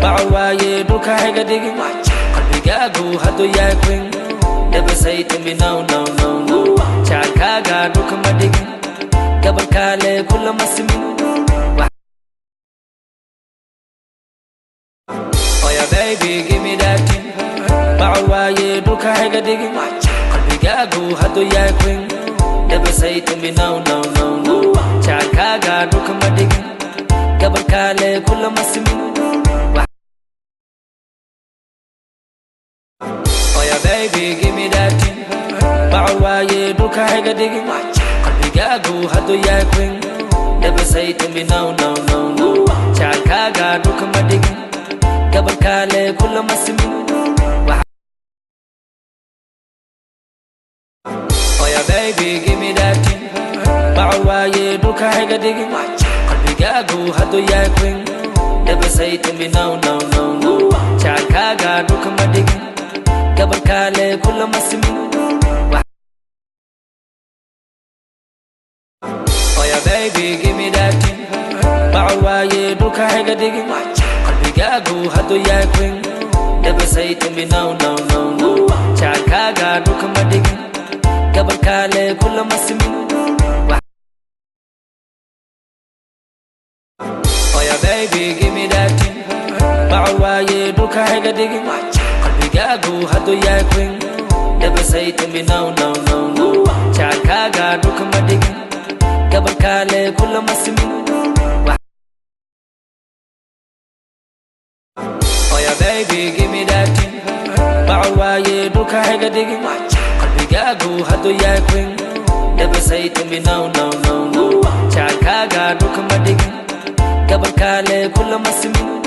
Bawaye duka hega digi Bigagu hado ya queen Never say to me no no no no Chakaga duka madigi Gabakale kula masimi Oh yeah baby give me that thing Bawaye duka hega digi Bigagu hado ya queen Never say to me no no no no Chakaga duka madigi Gabakale kula masimi Oh yeah baby give me that thing Bawaye duka hega digi Bigagu hado ya queen Never say to me no no no no Chakaga duka madigi Gabakale kula masimi Oh yeah baby give me that thing Bawaye duka hega digi Bigagu hado ya queen Never say to me no no no no Chakaga duka madigi Gabakale kula masimi Oh yeah baby give me that thing Bawaye duka hega digi Bigagu hado ya queen Never say to me no no no no Chakaga duka madigi Gabakale kula masimi Oh yeah baby give me that thing Bawaye duka hega digi Bigagu hado ya queen Never say to me no no no no Chakaga duka madigi Gabakale kula masimi Oh yeah baby give me that thing Bawaye duka hega digi Bigagu hado ya queen Never say to me no no no no Chakaga duka madigi Gabakale kula masimi